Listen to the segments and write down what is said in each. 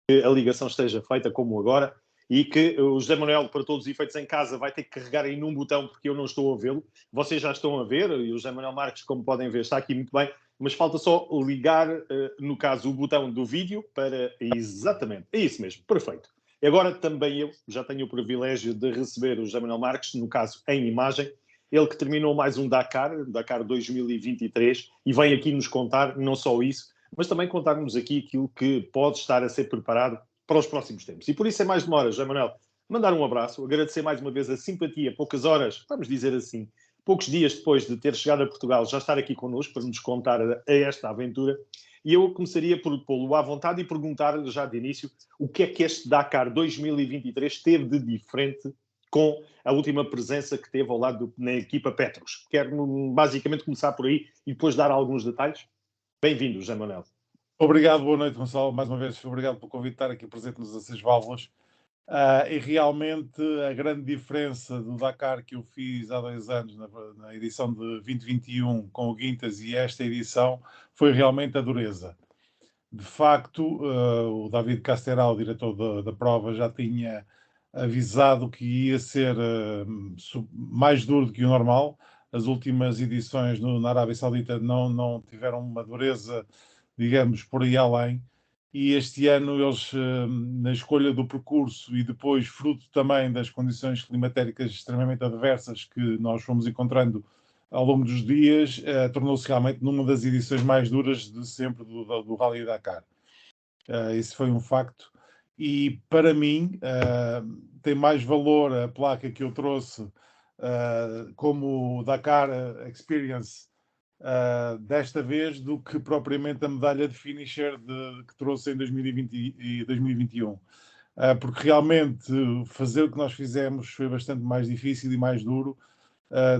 a ligação esteja feita como agora e que o José Manuel, para todos os efeitos em casa, vai ter que carregar aí num botão porque eu não estou a vê-lo. Vocês já estão a ver, e o José Manuel Marques, como podem ver, está aqui muito bem, mas falta só ligar, no caso, o botão do vídeo para... Exatamente, é isso mesmo, perfeito. Agora também eu já tenho o privilégio de receber o José Manuel Marques, no caso, em imagem, ele que terminou mais um Dakar 2023, e vem aqui nos contar não só isso, mas também contar-nos aqui aquilo que pode estar a ser preparado para os próximos tempos. E por isso é mais de uma hora, José Manuel, mandar um abraço, agradecer mais uma vez a simpatia, poucas horas, vamos dizer assim, poucos dias depois de ter chegado a Portugal, já estar aqui connosco para nos contar a esta aventura. E eu começaria por pô-lo à vontade e perguntar-lhe já de início o que é que este Dakar 2023 teve de diferente com a última presença que teve ao lado na equipa Petros. Quero basicamente começar por aí e depois dar alguns detalhes. Bem-vindo, José Manuel. Obrigado, boa noite, Gonçalo. Mais uma vez, obrigado por convidar aqui presente nos Aceios Válvulas. E realmente a grande diferença do Dakar que eu fiz há 2 anos, na edição de 2021, com o Guintas, e esta edição, foi realmente a dureza. De facto, o David Casteral, o diretor da prova, já tinha avisado que ia ser mais duro do que o normal. As últimas edições na Arábia Saudita não tiveram uma dureza, digamos, por aí além. E este ano eles, na escolha do percurso e depois fruto também das condições climatéricas extremamente adversas que nós fomos encontrando ao longo dos dias, tornou-se realmente numa das edições mais duras de sempre do Rally Dakar. Isso foi um facto. E para mim tem mais valor a placa que eu trouxe como Dakar Experience desta vez do que propriamente a medalha de finisher que trouxe em 2020 e 2021. Porque realmente fazer o que nós fizemos foi bastante mais difícil e mais duro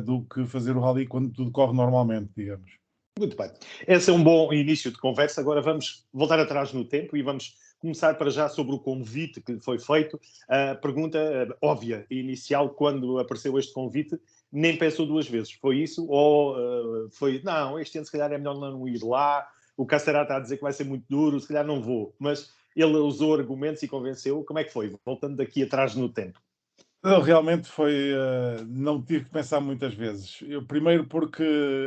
do que fazer o rally quando tudo corre normalmente, digamos. Muito bem. Esse é um bom início de conversa. Agora vamos voltar atrás no tempo e vamos começar para já sobre o convite que lhe foi feito. A pergunta óbvia e inicial, quando apareceu este convite, nem pensou 2 vezes. Foi isso? Ou foi, não, este ano se calhar é melhor não ir lá, o Cacerá está a dizer que vai ser muito duro, se calhar não vou. Mas ele usou argumentos e convenceu. Como é que foi? Voltando daqui atrás no tempo. Realmente foi, não tive que pensar muitas vezes. Primeiro porque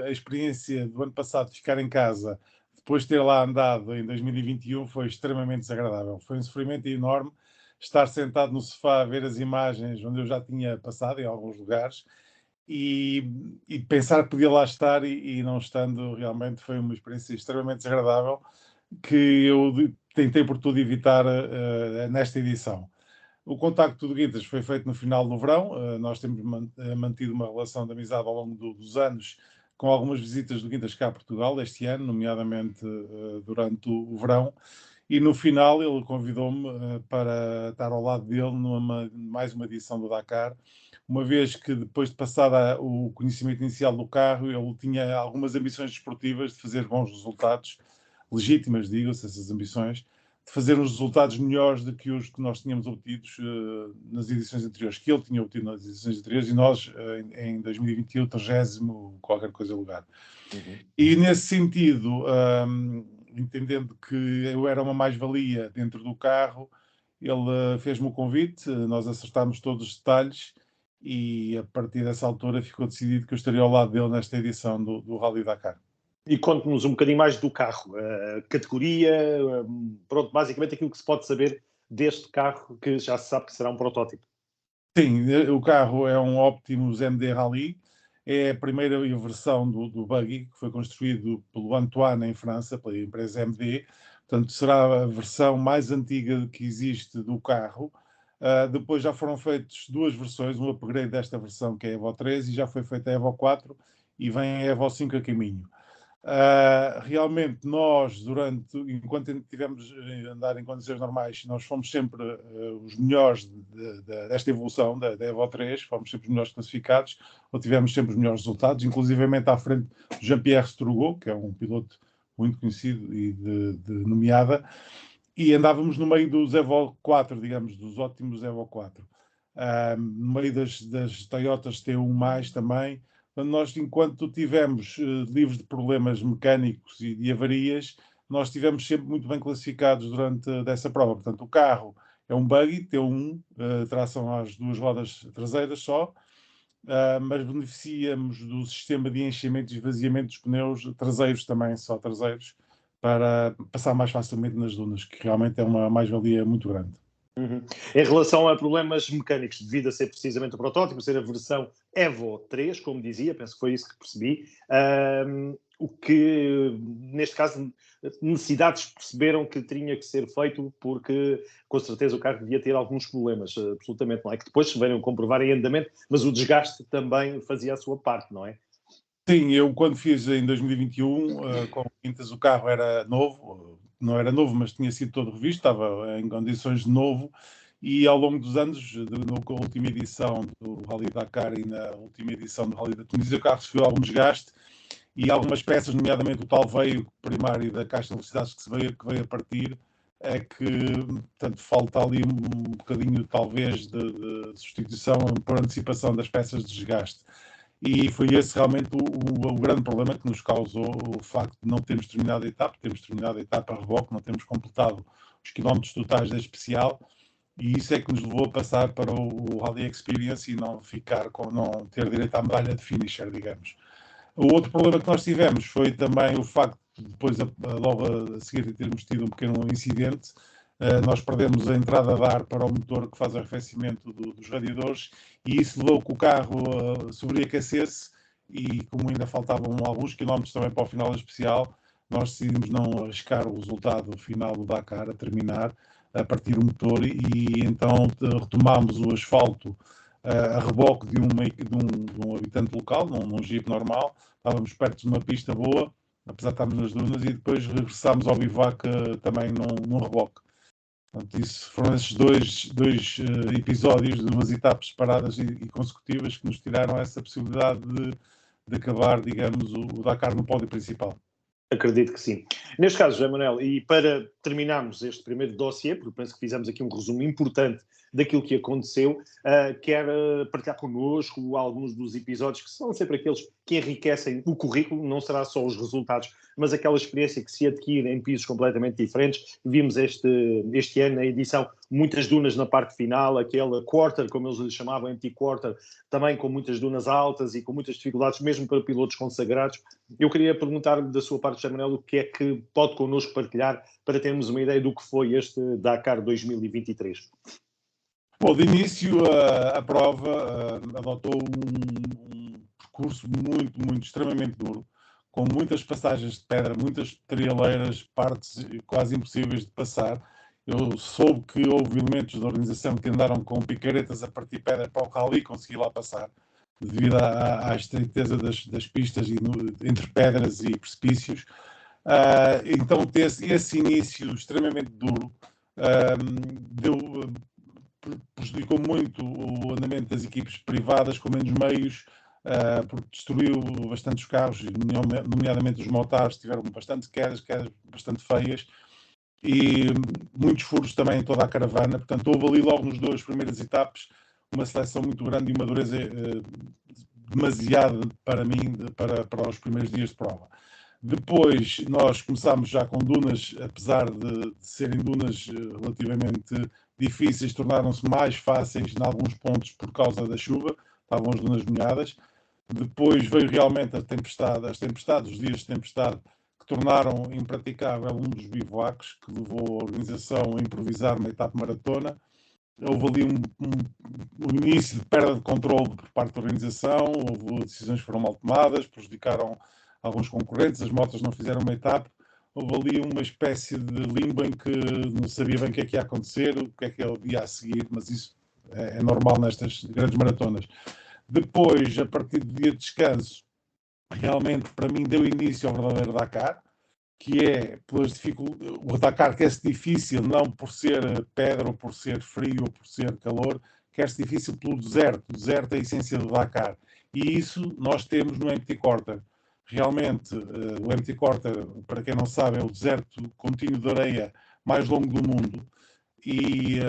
a experiência do ano passado de ficar em casa, depois de ter lá andado em 2021, foi extremamente desagradável. Foi um sofrimento enorme estar sentado no sofá a ver as imagens onde eu já tinha passado em alguns lugares e pensar que podia lá estar e não estando, realmente foi uma experiência extremamente desagradável que eu tentei por tudo evitar nesta edição. O contacto do Guintas foi feito no final do verão. Nós temos mantido uma relação de amizade ao longo dos anos, com algumas visitas do Guintas cá a Portugal este ano, nomeadamente durante o verão. E no final ele convidou-me para estar ao lado dele mais uma edição do Dakar, uma vez que depois de passar o conhecimento inicial do carro, ele tinha algumas ambições desportivas de fazer bons resultados, legítimas, digo-se, essas ambições, de fazer uns resultados melhores do que os que nós tínhamos obtidos nas edições anteriores, que ele tinha obtido nas edições anteriores, e nós, em 2021, 30º, qualquer coisa lugar. Uhum. E nesse sentido, entendendo que eu era uma mais-valia dentro do carro, ele fez-me o convite, nós acertámos todos os detalhes, e a partir dessa altura ficou decidido que eu estaria ao lado dele nesta edição do Rally Dakar. E conte-nos um bocadinho mais do carro, categoria, pronto, basicamente aquilo que se pode saber deste carro, que já se sabe que será um protótipo. Sim, o carro é um Optimus MD Rally, é a primeira versão do buggy, que foi construído pelo Antoine em França, pela empresa MD, portanto será a versão mais antiga que existe do carro. Depois já foram feitas 2 versões, um upgrade desta versão que é a Evo 3 e já foi feita a Evo 4 e vem a Evo 5 a caminho. Realmente nós, enquanto tivemos a andar em condições normais, nós fomos sempre os melhores desta evolução da Evo 3, fomos sempre os melhores classificados, ou tivemos sempre os melhores resultados, inclusivamente à frente do Jean-Pierre Sturgot, que é um piloto muito conhecido e de nomeada, e andávamos no meio dos Evo 4, digamos, dos ótimos Evo 4. No meio das Toyotas T1+, também. Nós, enquanto tivemos livres de problemas mecânicos e de avarias, nós estivemos sempre muito bem classificados durante dessa prova. Portanto, o carro é um buggy, T1, tração às duas rodas traseiras só, mas beneficiamos do sistema de enchimento e esvaziamento dos pneus traseiros também, só traseiros, para passar mais facilmente nas dunas, que realmente é uma mais-valia muito grande. Uhum. Em relação a problemas mecânicos, devido a ser precisamente o protótipo, ser a versão Evo 3, como dizia, penso que foi isso que percebi, o que, neste caso, necessidades perceberam que tinha que ser feito porque, com certeza, o carro devia ter alguns problemas, absolutamente, não é? Que depois se venham comprovar em andamento, mas o desgaste também fazia a sua parte, não é? Sim, eu quando fiz em 2021, com o Quintas, o carro era novo, não era novo, mas tinha sido todo revisto, estava em condições de novo, e ao longo dos anos, na última edição do Rally Dakar e na última edição do Rally da Tunísia, o carro sofreu algum desgaste e algumas peças, nomeadamente o tal veio primário da caixa de velocidades que veio a partir, é que, portanto, falta ali um bocadinho, talvez, de substituição por antecipação das peças de desgaste. E foi esse realmente o grande problema que nos causou o facto de não termos terminado a etapa. Temos terminado a etapa a reboque, não temos completado os quilómetros totais da especial, e isso é que nos levou a passar para o Rally Experience e não ter direito à medalha de finisher, digamos. O outro problema que nós tivemos foi também o facto de depois, logo a seguir, termos tido um pequeno incidente. Nós perdemos a entrada de ar para o motor que faz o arrefecimento dos radiadores, e isso levou que o carro sobreaquecesse, e como ainda faltavam alguns quilómetros também para o final da especial, nós decidimos não arriscar o resultado final do Dakar a terminar, a partir o motor, e então retomámos o asfalto a reboque de um habitante local, num Jeep normal. Estávamos perto de uma pista boa, apesar de estarmos nas dunas, e depois regressámos ao bivac também num reboque. Portanto, isso foram esses dois episódios de umas etapas separadas e consecutivas que nos tiraram essa possibilidade de acabar, digamos, o Dakar no pódio principal. Acredito que sim. Neste caso, José Manuel, e para terminarmos este primeiro dossiê, porque penso que fizemos aqui um resumo importante daquilo que aconteceu, quer partilhar connosco alguns dos episódios que são sempre aqueles que enriquecem o currículo, não será só os resultados, mas aquela experiência que se adquire em pisos completamente diferentes. Vimos este ano, na edição, muitas dunas na parte final, aquele quarter, como eles lhe chamavam, empty quarter, também com muitas dunas altas e com muitas dificuldades, mesmo para pilotos consagrados. Eu queria perguntar-lhe da sua parte, José Manuel, o que é que pode connosco partilhar para termos uma ideia do que foi este Dakar 2023. Bom, de início, a prova adotou um percurso muito, extremamente duro, com muitas passagens de pedra, muitas traileiras, partes quase impossíveis de passar. Eu soube que houve elementos da organização que andaram com picaretas a partir pedra para o rally e consegui lá passar, devido à estreiteza das pistas entre pedras e precipícios. Então, esse início extremamente duro prejudicou muito o andamento das equipes privadas com menos meios, porque destruiu bastante os carros, nomeadamente os motares, tiveram bastante quedas bastante feias, e muitos furos também em toda a caravana. Portanto, houve ali logo nas duas primeiras etapas uma seleção muito grande e uma dureza demasiada para mim, para os primeiros dias de prova. Depois nós começámos já com dunas, apesar de serem dunas relativamente difíceis, tornaram-se mais fáceis em alguns pontos por causa da chuva, estavam as dunas molhadas. Depois veio realmente as tempestades, os dias de tempestade, que tornaram impraticável um dos bivouacs, que levou a organização a improvisar uma etapa maratona. Houve ali um início de perda de controle por parte da organização, houve decisões que foram mal tomadas, prejudicaram alguns concorrentes, as motos não fizeram uma etapa. Houve ali uma espécie de limbo em que não sabia bem o que é que ia acontecer, o que é que é o dia a seguir, mas isso é normal nestas grandes maratonas. Depois, a partir do dia de descanso, realmente para mim deu início ao verdadeiro Dakar, que é pelas dificuldades. O Dakar quer-se difícil não por ser pedra ou por ser frio ou por ser calor, quer-se difícil pelo deserto. O deserto é a essência do Dakar, e isso nós temos no Empty Quarter. Realmente, o Empty Quarter, para quem não sabe, é o deserto contínuo de areia mais longo do mundo, e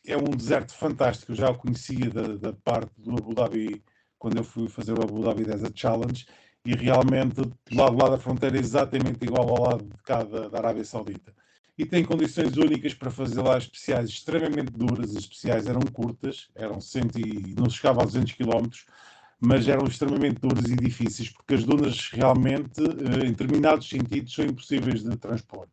é um deserto fantástico. Eu já o conhecia da parte do Abu Dhabi, quando eu fui fazer o Abu Dhabi Desert Challenge, e realmente do lado da fronteira é exatamente igual ao lado de cá da Arábia Saudita. E tem condições únicas para fazer lá especiais extremamente duras. As especiais eram curtas, eram 100 e não chegava a 200 km, mas eram extremamente duras e difíceis, porque as dunas realmente, em determinados sentidos, são impossíveis de transpor.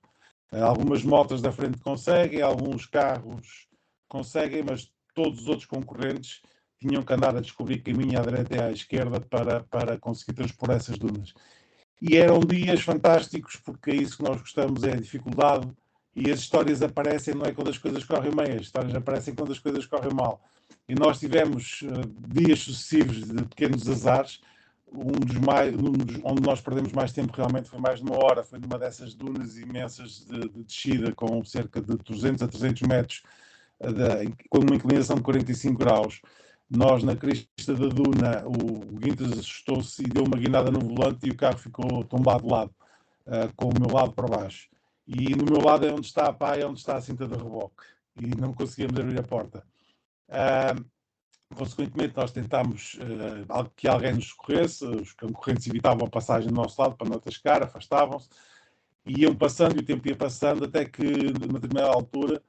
Algumas motas da frente conseguem, alguns carros conseguem, mas todos os outros concorrentes tinham que andar a descobrir caminho à direita e à esquerda para conseguir transpor essas dunas. E eram dias fantásticos, porque é isso que nós gostamos, é a dificuldade, e as histórias aparecem, não é quando as coisas correm bem, as histórias aparecem quando as coisas correm mal. E nós tivemos dias sucessivos de pequenos azares, onde nós perdemos mais tempo realmente foi mais de uma hora, foi numa dessas dunas imensas de descida com cerca de 200 a 300 metros, com uma inclinação de 45 graus. Nós, na crista da duna, o Guintas assustou-se e deu uma guinada no volante e o carro ficou tombado de lado, com o meu lado para baixo. E no meu lado é onde está a pá, é onde está a cinta de reboque. E não conseguíamos abrir a porta. Consequentemente, nós tentámos que alguém nos socorresse, os concorrentes evitavam a passagem do nosso lado para não atascar, afastavam-se, e iam passando e o tempo ia passando, até que, numa determinada altura,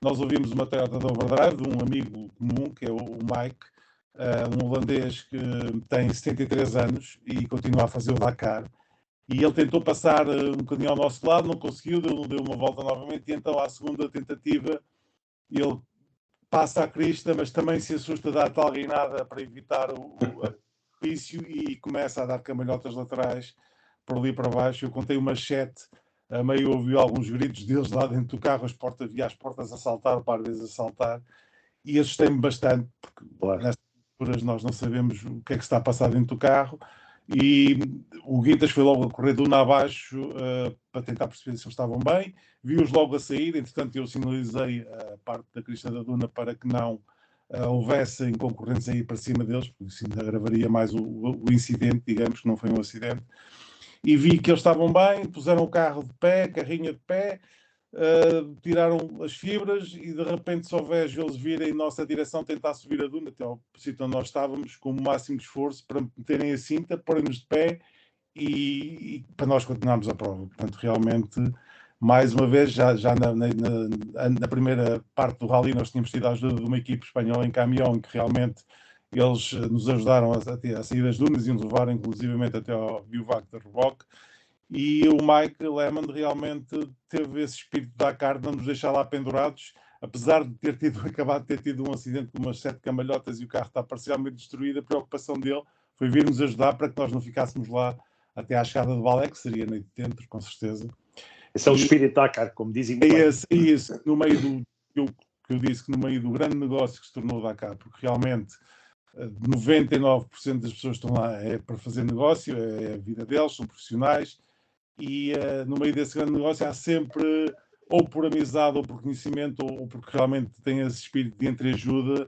nós ouvimos uma Toyota de overdrive de um amigo comum, que é o Mike, um holandês que tem 73 anos e continua a fazer o Dakar. E ele tentou passar um bocadinho ao nosso lado, não conseguiu, deu uma volta novamente, e então, à segunda tentativa, ele passa a crista, mas também se assusta, dá tal guinada para evitar o vício e começa a dar cambalhotas laterais por ali para baixo. Eu contei umas 7, a meio ouvi alguns gritos deles lá dentro do carro, via as portas a saltar, para vezes a saltar, e assustei-me bastante, porque nestas alturas nós não sabemos o que é que está a passar dentro do carro, e o Guintas foi logo a correr duna abaixo para tentar perceber se eles estavam bem, vi-os logo a sair, entretanto eu sinalizei a parte da crista da duna para que não houvessem concorrentes a ir para cima deles, porque isso ainda agravaria mais o incidente, digamos que não foi um acidente, e vi que eles estavam bem, puseram o carro de pé, carrinha de pé, tiraram as fibras e de repente só vejo eles virem em nossa direção tentar subir a duna até ao sítio onde nós estávamos com o máximo de esforço para meterem a cinta, porem-nos de pé e para nós continuarmos a prova. Portanto, realmente, mais uma vez, já na primeira parte do rally nós tínhamos tido a ajuda de uma equipe espanhola em caminhão, que realmente eles nos ajudaram a sair das dunas e nos levaram inclusivamente até ao bivouac de reboque. E o Mike Lehmann realmente teve esse espírito de Dakar, de não nos deixar lá pendurados, apesar de acabado de ter tido um acidente com umas 7 cambalhotas e o carro está parcialmente destruído. A preocupação dele foi vir nos ajudar para que nós não ficássemos lá até à chegada de Valé, que seria noite dentro, com certeza. Esse é o espírito de Dakar, como dizem. Esse, no meio que eu disse que no meio do grande negócio que se tornou o Dakar, porque realmente 99% das pessoas que estão lá é para fazer negócio, é a vida deles, são profissionais, e no meio desse grande negócio há sempre, ou por amizade, ou por conhecimento, ou porque realmente tem esse espírito de entreajuda,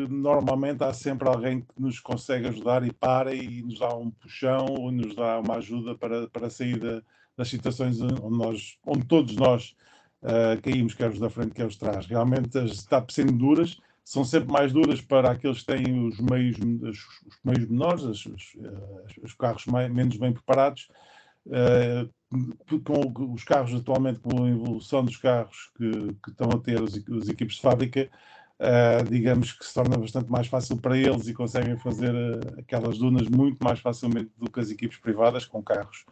normalmente há sempre alguém que nos consegue ajudar e para e nos dá um puxão, ou nos dá uma ajuda para sair das situações onde todos nós caímos, quer os da frente, quer os de trás. Realmente as etapas sendo duras, são sempre mais duras para aqueles que têm os meios menores, os carros menos bem preparados. Com os carros atualmente, com a evolução dos carros que estão a ter os equipes de fábrica, digamos que se torna bastante mais fácil para eles e conseguem fazer aquelas dunas muito mais facilmente do que as equipes privadas com carros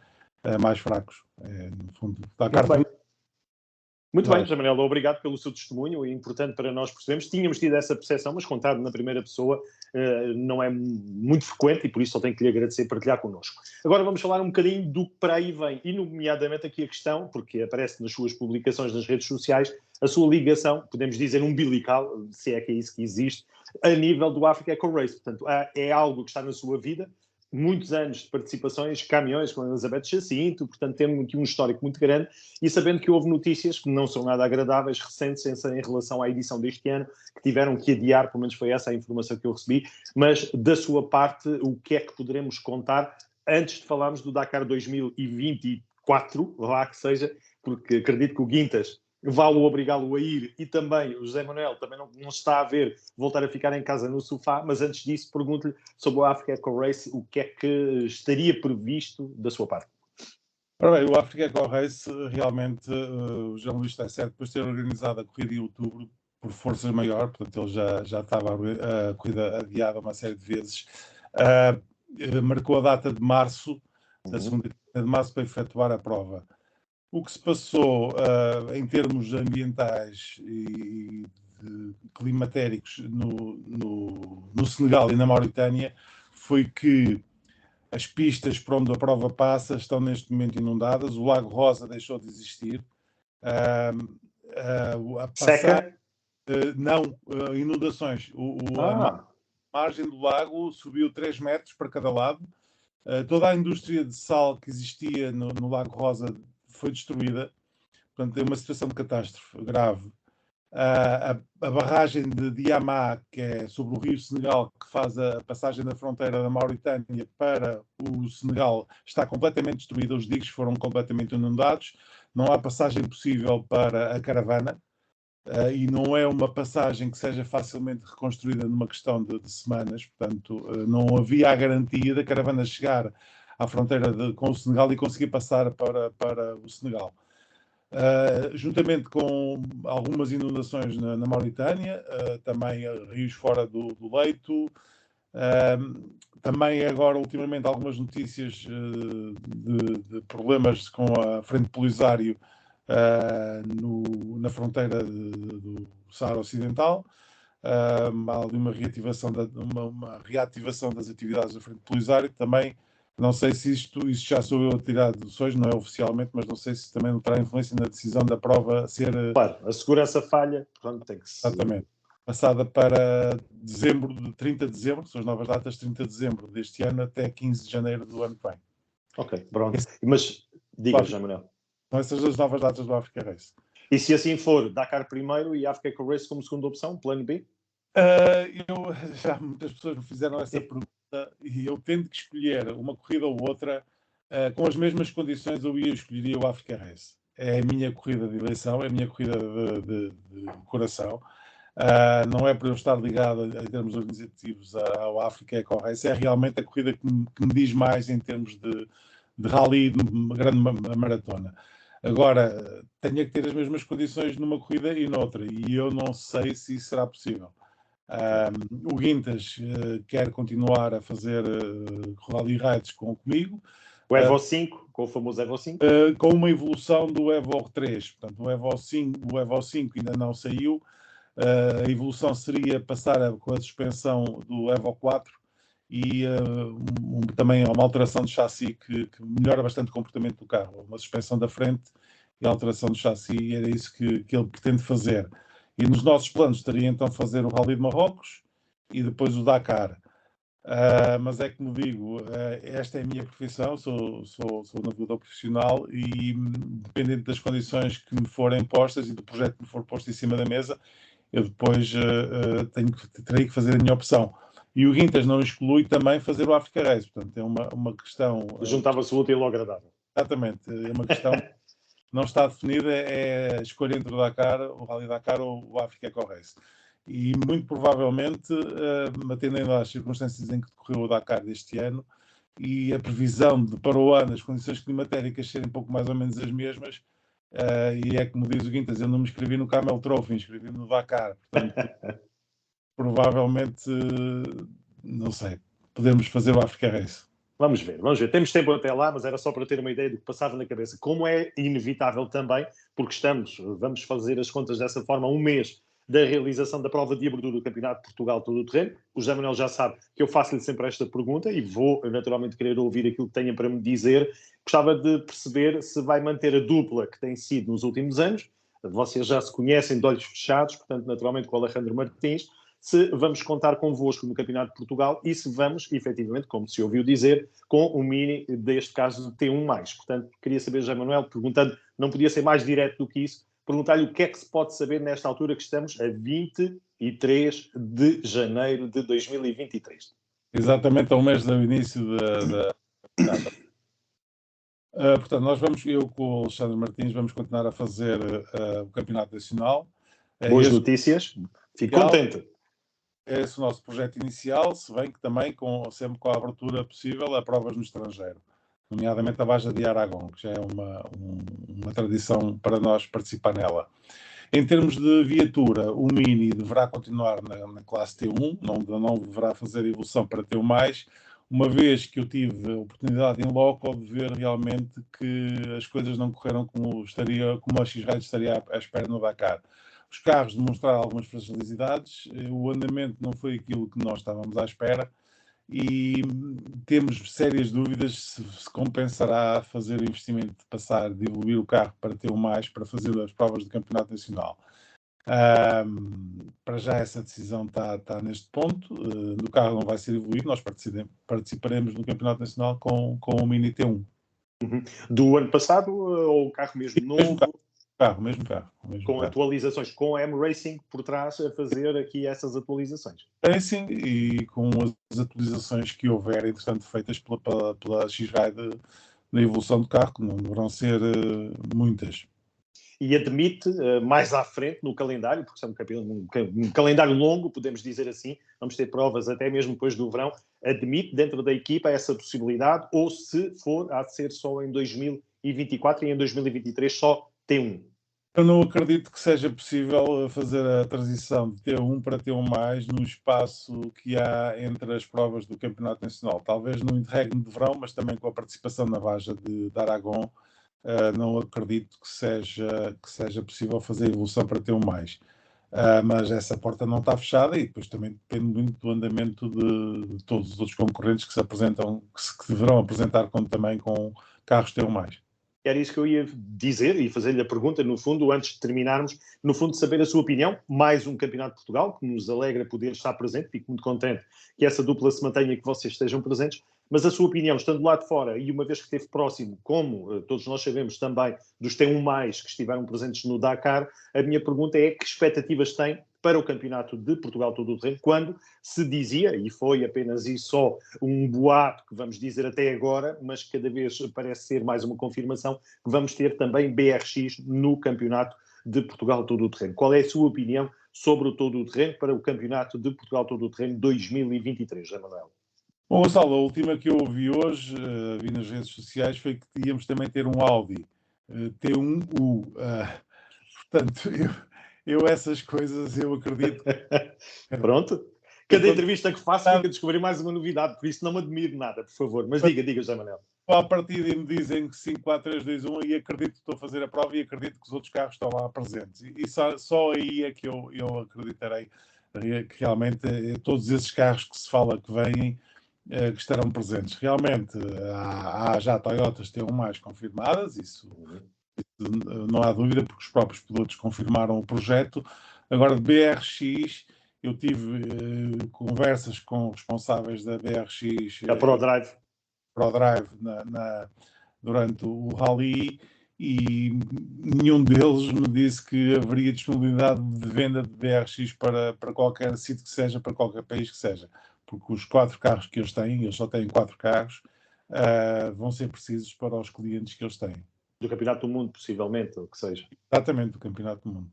mais fracos. No fundo, Muito bem, José Manuel, obrigado pelo seu testemunho, é importante para nós percebermos. Tínhamos tido essa percepção, mas contado na primeira pessoa não é muito frequente e por isso só tenho que lhe agradecer por partilhar connosco. Agora vamos falar um bocadinho do que para aí vem, e nomeadamente aqui a questão, porque aparece nas suas publicações nas redes sociais, a sua ligação, podemos dizer umbilical, se é que é isso que existe, a nível do Africa Eco Race. Portanto, é algo que está na sua vida, muitos anos de participações, caminhões com a Elizabeth Jacinto, portanto temos aqui um histórico muito grande, e sabendo que houve notícias que não são nada agradáveis, recentes em relação à edição deste ano, que tiveram que adiar, pelo menos foi essa a informação que eu recebi, mas da sua parte, o que é que poderemos contar antes de falarmos do Dakar 2024, lá que seja, porque acredito que o Guintas vá-lo obrigá-lo a ir, e também o José Manuel também não está a ver voltar a ficar em casa no sofá, mas antes disso pergunto-lhe sobre o Africa Eco Race, o que é que estaria previsto da sua parte? Ora bem, o Africa Eco Race, realmente, o João Luís está certo, depois de ter organizado a corrida em outubro, por forças maior, portanto ele já estava a corrida adiada uma série de vezes, marcou a data de março, da segunda quinzena de março, para efetuar a prova. O que se passou em termos ambientais e climatéricos no Senegal e na Mauritânia foi que as pistas por onde a prova passa estão neste momento inundadas, o Lago Rosa deixou de existir. A passagem, Seca? não, inundações. A margem do lago subiu 3 metros para cada lado. Toda a indústria de sal que existia no Lago Rosa foi destruída. Portanto, é uma situação de catástrofe grave. A barragem de Diamá, que é sobre o rio Senegal, que faz a passagem da fronteira da Mauritânia para o Senegal, está completamente destruída. Os diques foram completamente inundados. Não há passagem possível para a caravana. E não é uma passagem que seja facilmente reconstruída numa questão de semanas. Portanto, não havia a garantia da caravana chegar à fronteira com o Senegal e conseguir passar para o Senegal. Juntamente com algumas inundações na Mauritânia, também rios fora do leito, também agora ultimamente algumas notícias de problemas com a frente Polisário na fronteira do Saara Ocidental. Há ali uma reativação das atividades da frente Polisário. Também não sei se isto já sou eu a tirar deduções, não é oficialmente, mas não sei se também não terá influência na decisão da prova ser... Claro, a segurança falha, portanto tem que se... Exatamente. Passada para dezembro, de 30 de dezembro, são as novas datas, 30 de dezembro deste ano até 15 de janeiro do ano que vem. Ok, pronto. Mas diga, João Manuel. São essas as novas datas do Africa Race. E se assim for, Dakar primeiro e Africa Eco Race como segunda opção, plano B? Já muitas pessoas me fizeram essa pergunta e eu tendo que escolher uma corrida ou outra, com as mesmas condições eu escolheria o Africa Race. É a minha corrida de eleição, é a minha corrida de coração. Não é para eu estar ligado em termos organizativos ao Africa Eco Race, é realmente a corrida que me diz mais em termos de rally, de uma grande maratona. Agora, tenho que ter as mesmas condições numa corrida e noutra, e eu não sei se isso será possível. O Guintas quer continuar a fazer rally rides comigo. O Evo 5, com o famoso Evo 5? Com uma evolução do Evo 3. Portanto, o Evo 5 ainda não saiu. A evolução seria passar com a suspensão do Evo 4 e também uma alteração de chassi que melhora bastante o comportamento do carro. Uma suspensão da frente e a alteração do chassi, era isso que ele pretende fazer. E nos nossos planos estaria então fazer o Rally de Marrocos e depois o Dakar. Mas é como digo, esta é a minha profissão, sou navegador profissional e dependendo das condições que me forem postas e do projeto que me for posto em cima da mesa, eu depois terei que fazer a minha opção. E o Guintas não exclui também fazer o Africa Race, portanto é uma questão... Juntava-se o útil ao agradável. Exatamente, é uma questão não está definida, é a escolha entre o Dakar, o Rally Dakar ou o Africa Eco Race. E muito provavelmente, atendendo às circunstâncias em que decorreu o Dakar deste ano e a previsão de para o ano as condições climatéricas serem um pouco mais ou menos as mesmas, e é como diz o Guintas, eu não me inscrevi no Camel Trophy, inscrevi no Dakar, portanto provavelmente, não sei, podemos fazer o Africa Race. Vamos ver. Temos tempo até lá, mas era só para ter uma ideia do que passava na cabeça. Como é inevitável também, porque vamos fazer as contas dessa forma, um mês da realização da prova de abertura do Campeonato de Portugal Todo o Terreno. O José Manuel já sabe que eu faço-lhe sempre esta pergunta e vou naturalmente querer ouvir aquilo que tenha para me dizer. Gostava de perceber se vai manter a dupla que tem sido nos últimos anos. Vocês já se conhecem de olhos fechados, portanto, naturalmente com o Alejandro Martins. Se vamos contar convosco no Campeonato de Portugal e se vamos, efetivamente, como se ouviu dizer, com o Mini, deste caso, T1+. Portanto, queria saber, José Manuel, perguntando, não podia ser mais direto do que isso, perguntar-lhe o que é que se pode saber nesta altura que estamos a 23 de janeiro de 2023. Exatamente ao mês do início da Portanto, nós vamos, eu com o Alexandre Martins, vamos continuar a fazer o Campeonato Nacional. Boas notícias, fico contente. Esse é o nosso projeto inicial, se bem que também sempre com a abertura possível a provas no estrangeiro, nomeadamente a Baja de Aragão, que já é uma tradição para nós participar nela. Em termos de viatura, o Mini deverá continuar na classe T1, não deverá fazer evolução para T1+, uma vez que eu tive a oportunidade em loco de ver realmente que as coisas não correram como a X-Ride estaria à espera no Dakar. Os carros demonstraram algumas fragilidades, o andamento não foi aquilo que nós estávamos à espera e temos sérias dúvidas se compensará fazer o investimento de evoluir o carro para ter para fazer as provas do Campeonato Nacional. Para já essa decisão está neste ponto, o carro não vai ser evoluído, nós participaremos no Campeonato Nacional com o Mini T1. Do ano passado ou o carro mesmo novo? Mesmo carro. Com atualizações, com a M-Racing por trás a fazer aqui essas atualizações. Racing e com as atualizações que houver, entretanto, feitas pela X-Ride na evolução do carro, que não deverão ser muitas. E admite, mais à frente no calendário, porque é um calendário longo, podemos dizer assim, vamos ter provas até mesmo depois do verão, admite dentro da equipa essa possibilidade, ou se for, há de ser só em 2024 e em 2023 só T1? Eu não acredito que seja possível fazer a transição de T1 para T1+, no espaço que há entre as provas do Campeonato Nacional. Talvez no interregno de verão, mas também com a participação na Baja de Aragão, não acredito que seja possível fazer a evolução para T1+. Mas essa porta não está fechada e depois também depende muito do andamento de todos os outros concorrentes que se apresentam, que deverão apresentar também com carros T1+. Era isso que eu ia dizer e fazer-lhe a pergunta, no fundo, antes de terminarmos, no fundo, saber a sua opinião. Mais um Campeonato de Portugal, que nos alegra poder estar presente, fico muito contente que essa dupla se mantenha e que vocês estejam presentes, mas a sua opinião, estando lá de fora e uma vez que esteve próximo, como todos nós sabemos também, dos T1+, que estiveram presentes no Dakar, a minha pergunta é que expectativas tem para o Campeonato de Portugal Todo o Terreno, quando se dizia, e foi apenas e só um boato que vamos dizer até agora, mas cada vez parece ser mais uma confirmação, que vamos ter também BRX no Campeonato de Portugal Todo o Terreno. Qual é a sua opinião sobre o Todo o Terreno para o Campeonato de Portugal Todo o Terreno 2023, José Manuel? Bom, Gonçalo, a última que eu ouvi hoje, vi nas redes sociais, foi que íamos também ter um Audi T1U. Portanto, eu essas coisas, eu acredito. Pronto. Cada entrevista que faço fica a descobrir mais uma novidade, por isso não me admiro nada, por favor. Mas diga, José Manuel. À partida me dizem que 5, 4, 3, 2, 1 e acredito que estou a fazer a prova e acredito que os outros carros estão lá presentes. E só aí é que eu acreditarei que realmente todos esses carros que se fala que vêm que estarão presentes. Realmente há já Toyotas T1+ confirmadas, isso não há dúvida, porque os próprios pilotos confirmaram o projeto. Agora, de BRX, eu tive conversas com responsáveis da BRX. A ProDrive. Durante o Rally e nenhum deles me disse que haveria disponibilidade de venda de BRX para qualquer sítio que seja, para qualquer país que seja. Porque os 4 carros que eles têm, eles só têm 4 carros, vão ser precisos para os clientes que eles têm. Do Campeonato do Mundo, possivelmente, ou o que seja. Exatamente, do Campeonato do Mundo.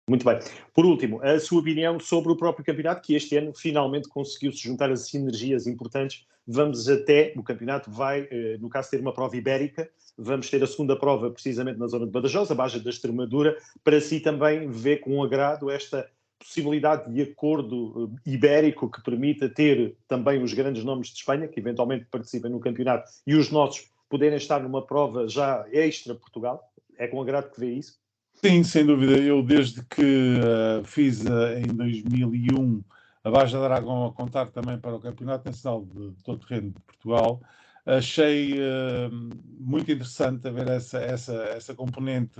Muito bem. Por último, a sua opinião sobre o próprio campeonato, que este ano finalmente conseguiu-se juntar as sinergias importantes. O campeonato vai, no caso, ter uma prova ibérica, vamos ter a segunda prova precisamente na zona de Badajoz, a Baja da Extremadura, para si também ver com agrado esta possibilidade de acordo ibérico que permita ter também os grandes nomes de Espanha, que eventualmente participem no campeonato, e os nossos poderem estar numa prova já extra Portugal. É com agrado que vê isso? Sim, sem dúvida. Eu, desde que fiz em 2001 a Baja de Aragão a contar também para o Campeonato Nacional de Todo Terreno de Portugal, achei muito interessante ver essa componente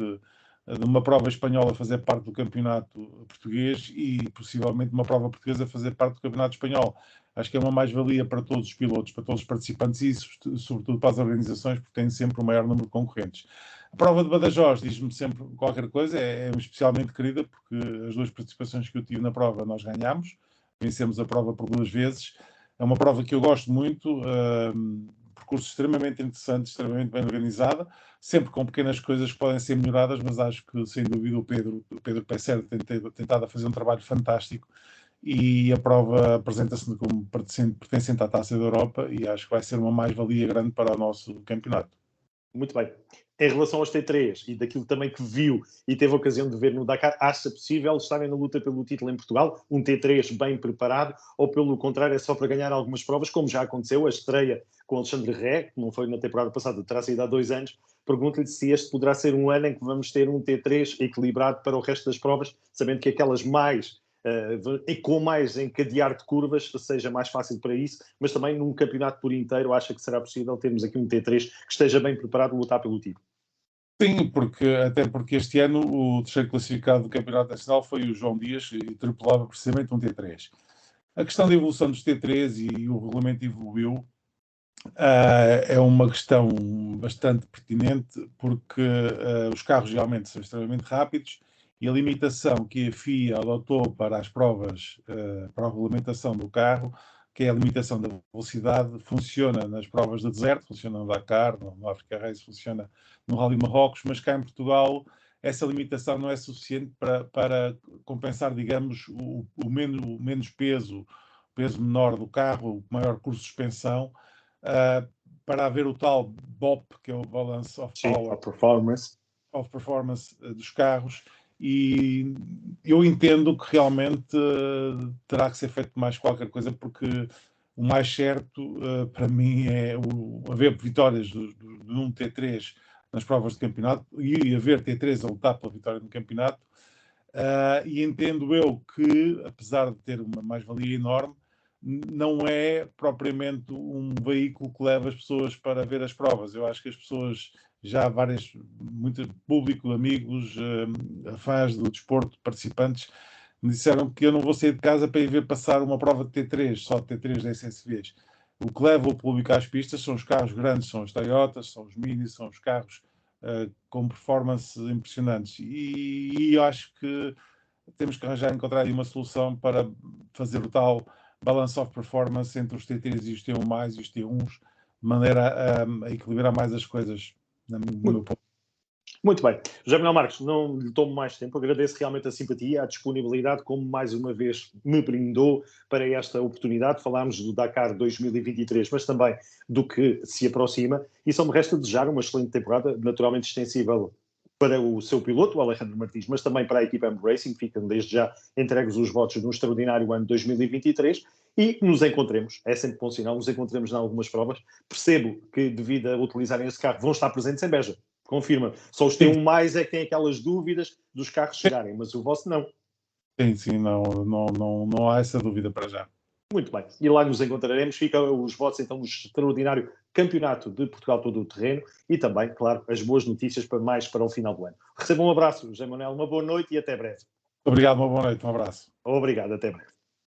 de uma prova espanhola fazer parte do campeonato português e possivelmente uma prova portuguesa fazer parte do campeonato espanhol. Acho que é uma mais-valia para todos os pilotos, para todos os participantes e sobretudo para as organizações, porque têm sempre o maior número de concorrentes. A prova de Badajoz diz-me sempre qualquer coisa, é especialmente querida, porque as 2 participações que eu tive na prova nós ganhámos, vencemos a prova por 2 vezes. É uma prova que eu gosto muito, percurso extremamente interessante, extremamente bem organizado, sempre com pequenas coisas que podem ser melhoradas, mas acho que, sem dúvida, o Pedro Pecer tem tentado a fazer um trabalho fantástico e a prova apresenta-se como pertencente à Taça da Europa e acho que vai ser uma mais-valia grande para o nosso campeonato. Muito bem. Em relação aos T3 e daquilo também que viu e teve a ocasião de ver no Dakar, acha possível estarem na luta pelo título em Portugal? Um T3 bem preparado ou, pelo contrário, é só para ganhar algumas provas, como já aconteceu, a estreia com Alexandre Ré, que não foi na temporada passada, terá sido há 2 anos. Pergunto-lhe se este poderá ser um ano em que vamos ter um T3 equilibrado para o resto das provas, sabendo que aquelas mais e com mais encadear de curvas seja mais fácil para isso, mas também num campeonato por inteiro acha que será possível termos aqui um T3 que esteja bem preparado a lutar pelo título. Sim, até porque este ano o terceiro classificado do Campeonato Nacional foi o João Dias e tripulava precisamente um T3. A questão da evolução dos T3 e o regulamento evoluiu é uma questão bastante pertinente porque os carros realmente são extremamente rápidos e a limitação que a FIA adotou para as provas, para a regulamentação do carro, que é a limitação da velocidade, funciona nas provas de deserto, funciona no Dakar, no Africa Race, funciona no Rally Marrocos, mas cá em Portugal essa limitação não é suficiente para compensar, digamos, o menos peso menor do carro, o maior curso de suspensão, para haver o tal BOP, que é o Balance of Sim, Power, a performance. of Performance dos carros, e eu entendo que realmente terá que ser feito mais qualquer coisa, porque o mais certo para mim é haver vitórias de um T3 nas provas de campeonato e haver T3 a lutar pela vitória no campeonato. E entendo eu que, apesar de ter uma mais-valia enorme, não é propriamente um veículo que leva as pessoas para ver as provas. Eu acho que as pessoas, já muito público, amigos, fãs do desporto, participantes, me disseram que eu não vou sair de casa para ir ver passar uma prova de T3, só de T3 da SSVs. O que leva o público às pistas são os carros grandes, são os Toyotas, são os Minis, são os carros com performances impressionantes. E eu acho que temos que encontrar aí uma solução para fazer o tal balance of performance entre os T3 e os T1+, e os T1s, de maneira a equilibrar mais as coisas, no meu ponto. Muito bem. José Manuel Marques, não lhe tomo mais tempo. Agradeço realmente a simpatia, a disponibilidade, como mais uma vez me brindou para esta oportunidade. Falámos do Dakar 2023, mas também do que se aproxima. E só me resta desejar uma excelente temporada, naturalmente extensível para o seu piloto, o Alejandro Martins, mas também para a equipa Amber Racing. Ficam desde já entregues os votos no extraordinário ano 2023 e nos encontremos. É sempre bom sinal, nos encontremos em algumas provas. Percebo que, devido a utilizarem esse carro, vão estar presentes em Beja. Confirma. Só os T1+ é que têm aquelas dúvidas dos carros chegarem, mas o vosso não. Sim, não há essa dúvida para já. Muito bem. E lá nos encontraremos. Ficam os votos, então, no extraordinário Campeonato de Portugal Todo o Terreno e também, claro, as boas notícias para o final do ano. Receba um abraço, José Manuel, uma boa noite e até breve. Obrigado, uma boa noite, um abraço. Obrigado, até breve.